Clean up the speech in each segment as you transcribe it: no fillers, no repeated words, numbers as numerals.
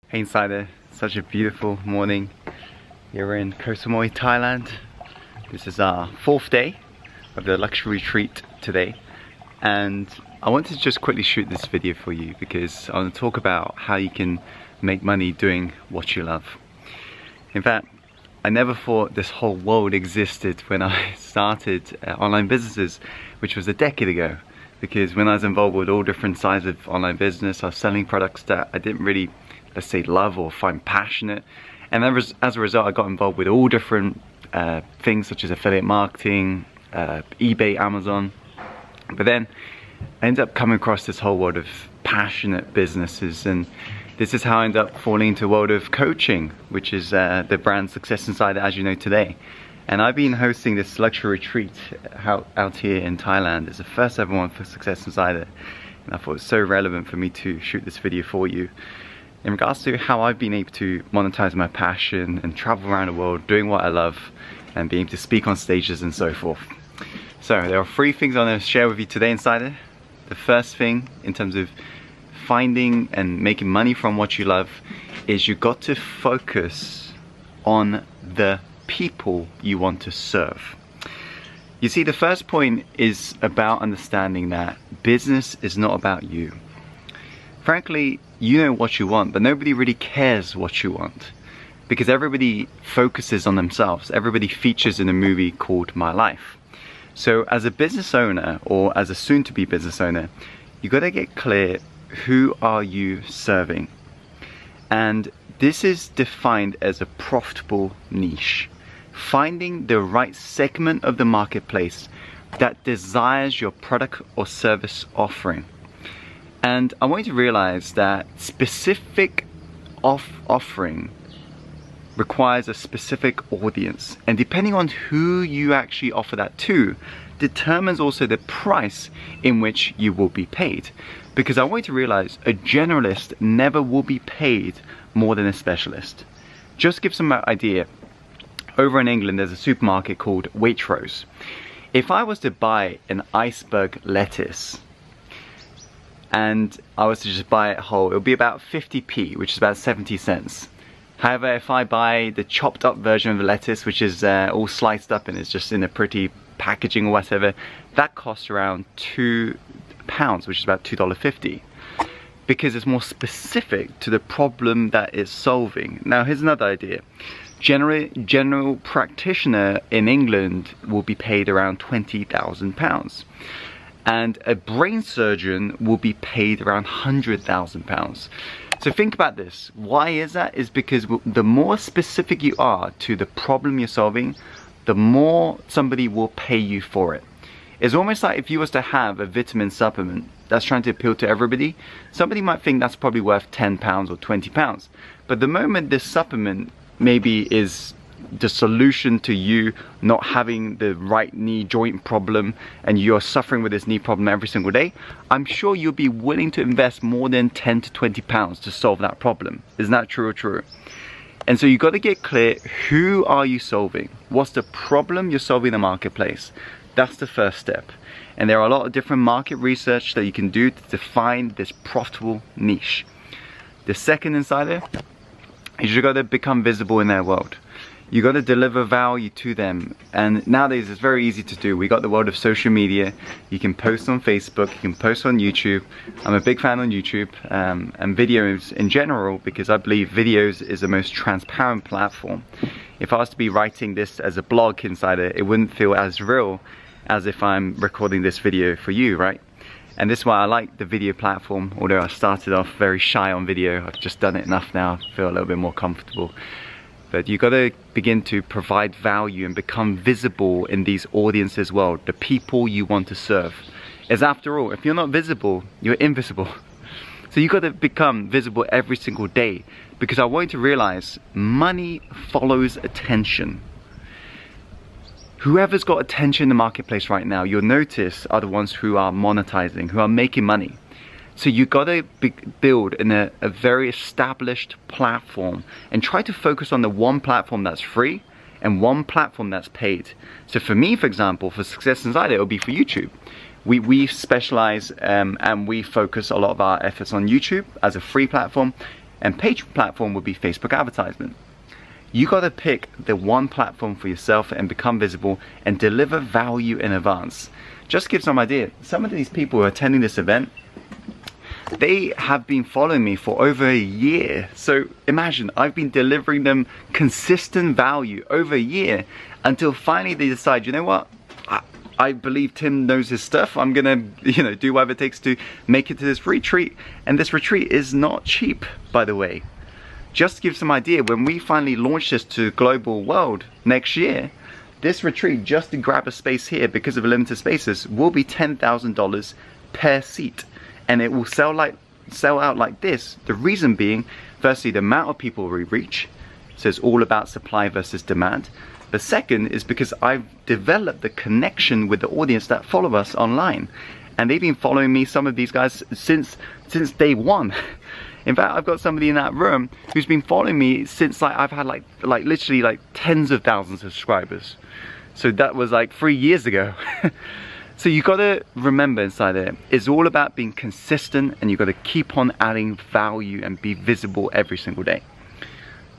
Hey Insider, such a beautiful morning here in Koh Samui, Thailand. This is our 4th day of the luxury retreat today, and I wanted to just quickly shoot this video for you because I want to talk about how you can make money doing what you love. In fact, I never thought this whole world existed when I started online businesses, which was a decade ago. Because when I was involved with all different sides of online business, I was selling products that I didn't really, let's say, love or find passionate. And as a result, I got involved with all different things such as affiliate marketing, eBay, Amazon. But then I ended up coming across this whole world of passionate businesses, and this is how I ended up falling into the world of coaching, which is the brand Success Insider as you know today. And I've been hosting this luxury retreat out here in Thailand. It's the first ever one for Success Insider, and I thought it was so relevant for me to shoot this video for you in regards to how I've been able to monetize my passion and travel around the world doing what I love and being able to speak on stages and so forth. So there are 3 things I want to share with you today, Insider. The first thing in terms of finding and making money from what you love is you've got to focus on the people you want to serve. You see, the first point is about understanding that business is not about you. Frankly, you know what you want, but nobody really cares what you want because everybody focuses on themselves. Everybody features in a movie called My Life. So as a business owner, or as a soon-to-be business owner, you got to get clear, who are you serving? And this is defined as a profitable niche. Finding the right segment of the marketplace that desires your product or service offering. And I want you to realize that specific offering requires a specific audience, and depending on who you actually offer that to determines also the price in which you will be paid. Because I want you to realize a generalist never will be paid more than a specialist. Just to give some idea, over in England there's a supermarket called Waitrose. If I was to buy an iceberg lettuce and I was to just buy it whole, it would be about 50p, which is about 70 cents. However, if I buy the chopped up version of the lettuce, which is all sliced up and it's just in a pretty packaging or whatever, that costs around £2, which is about $2.50. Because it's more specific to the problem that it's solving. Now here's another idea. General practitioner in England will be paid around £20,000, and a brain surgeon will be paid around £100,000. So think about this. Why is that? Is because the more specific you are to the problem you're solving, the more somebody will pay you for it. It's almost like if you was to have a vitamin supplement that's trying to appeal to everybody, somebody might think that's probably worth £10 or £20. But the moment this supplement maybe is the solution to you not having the right knee joint problem and you're suffering with this knee problem every single day, I'm sure you'll be willing to invest more than £10 to £20 to solve that problem. Isn't that true or true? And so you got to get clear, who are you solving? What's the problem you're solving in the marketplace? That's the first step. And there are a lot of different market research that you can do to define this profitable niche. The second, Insider, is you got to become visible in their world. You got to deliver value to them, and nowadays it's very easy to do. We got the world of social media. You can post on Facebook, you can post on YouTube. I'm a big fan on YouTube and videos in general, because I believe videos is the most transparent platform. If I was to be writing this as a blog, Insider, it wouldn't feel as real as if I'm recording this video for you, right? And this is why I like the video platform. Although I started off very shy on video, I've just done it enough now to feel a little bit more comfortable. But you got to begin to provide value and become visible in these audiences as well, the people you want to serve. As after all, if you're not visible, you're invisible. So you got to become visible every single day, because I want you to realize money follows attention. Whoever's got attention in the marketplace right now, you'll notice, are the ones who are monetizing, who are making money. So you gotta build in a very established platform and try to focus on the one platform that's free and one platform that's paid. So for me, for example, for Success Insider, it'll be for YouTube. We specialize and we focus a lot of our efforts on YouTube as a free platform. and paid platform would be Facebook advertisement. You got to pick the one platform for yourself and become visible and deliver value in advance. Just to give some idea, some of these people who are attending this event, they have been following me for over a year. So imagine, I've been delivering them consistent value over a year until finally they decide, you know what? I believe Tim knows his stuff. I'm gonna, do whatever it takes to make it to this retreat. And this retreat is not cheap, by the way. Just to give some idea, when we finally launch this to global world next year, this retreat, just to grab a space here because of limited spaces, will be $10,000 per seat. And it will sell out like this. The reason being, firstly, the amount of people we reach. So it's all about supply versus demand. But second is because I've developed the connection with the audience that follow us online. And they've been following me, some of these guys, since day one. In fact, I've got somebody in that room who's been following me since I've had literally tens of thousands of subscribers. So that was 3 years ago. So you gotta remember inside there, it's all about being consistent, and you gotta keep on adding value and be visible every single day.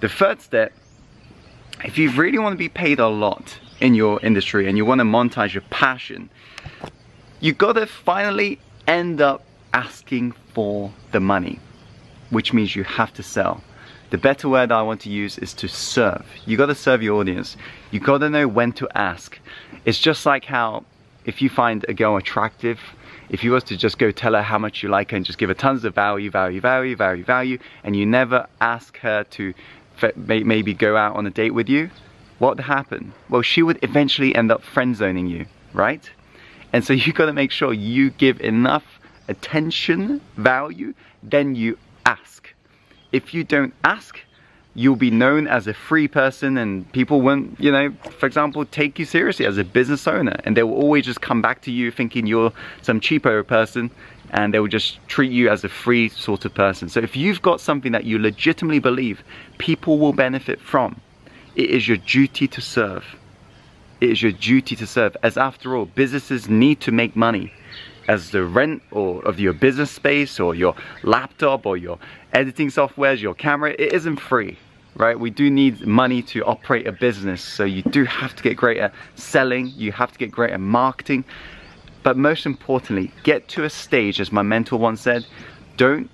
The third step, if you really want to be paid a lot in your industry and you want to monetize your passion, you gotta finally end up asking for the money, which means you have to sell. The better word I want to use is to serve. You gotta serve your audience. You gotta know when to ask. It's just like how if you find a girl attractive, if you was to just go tell her how much you like her and just give her tons of value, and you never ask her to maybe go out on a date with you, what would happen? Well, she would eventually end up friend zoning you, right? And so you got to make sure you give enough attention, value, then you ask. If you don't ask, you'll be known as a free person, and people won't, for example, take you seriously as a business owner, and they will always just come back to you thinking you're some cheapo person, and they will just treat you as a free sort of person. So if you've got something that you legitimately believe people will benefit from, it is your duty to serve. It is your duty to serve, as after all, businesses need to make money. As the rent of your business space or your laptop or your editing softwares, your camera, it isn't free, right? We do need money to operate a business, so you do have to get great at selling, you have to get great at marketing, but most importantly, get to a stage, as my mentor once said, don't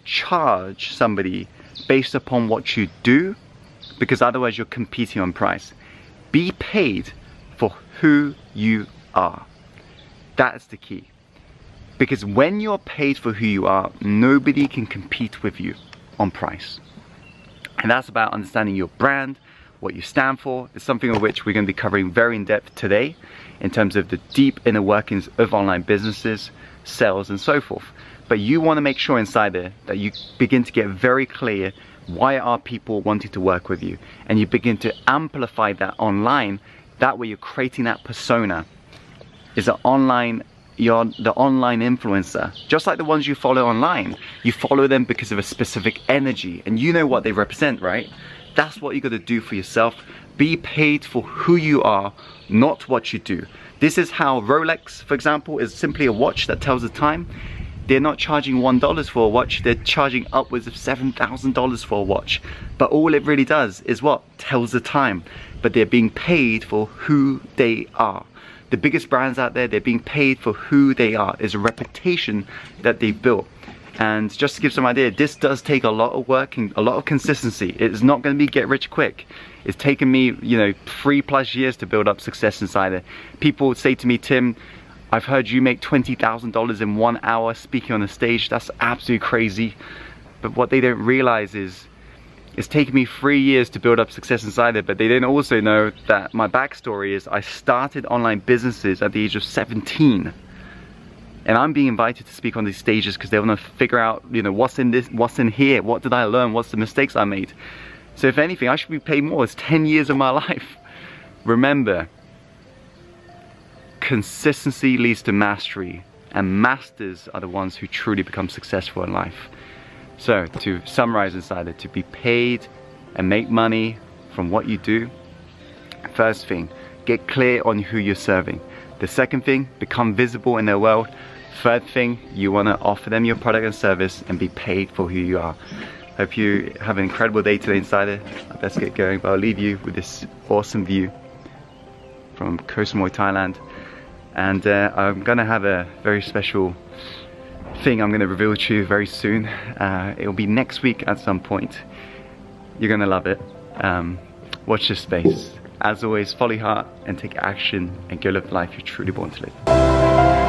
charge somebody based upon what you do, because otherwise you're competing on price. Be paid for who you are. That's the key. Because when you're paid for who you are, nobody can compete with you on price. And that's about understanding your brand, what you stand for. It's something of which we're going to be covering very in depth today in terms of the deep inner workings of online businesses, sales, and so forth. But you want to make sure inside there that you begin to get very clear, why are people wanting to work with you? And you begin to amplify that online. That way you're creating that persona. You're the online influencer. Just like the ones you follow online. You follow them because of a specific energy, and you know what they represent, right? That's what you got to do for yourself. Be paid for who you are, not what you do. This is how Rolex, for example, is simply a watch that tells the time. They're not charging $1 for a watch, they're charging upwards of $7,000 for a watch. But all it really does is what? Tells the time. But they're being paid for who they are. The biggest brands out there, they're being paid for who they are. There's a reputation that they've built. And just to give some idea, this does take a lot of work and a lot of consistency. It's not going to be get rich quick. It's taken me, 3+ years to build up success inside it. People say to me, Tim, I've heard you make $20,000 in 1 hour speaking on a stage. That's absolutely crazy. But what they don't realize is it's taken me 3 years to build up success inside it, but they didn't also know that my backstory is I started online businesses at the age of 17. And I'm being invited to speak on these stages because they want to figure out, what's in this, what's in here, what did I learn, what's the mistakes I made. So if anything, I should be paid more. It's 10 years of my life. Remember, consistency leads to mastery, and masters are the ones who truly become successful in life. So to summarize inside it, to be paid and make money from what you do, first thing, get clear on who you're serving. The second thing, become visible in their world. Third thing, you want to offer them your product and service and be paid for who you are. Hope you have an incredible day today, Insider. Let's get going, but I'll leave you with this awesome view from Koh Samui, Thailand. And I'm gonna have a very special thing I'm gonna reveal to you very soon. It'll be next week at some point. You're gonna love it. Watch this space. As always, follow your heart and take action and go live the life you're truly born to live.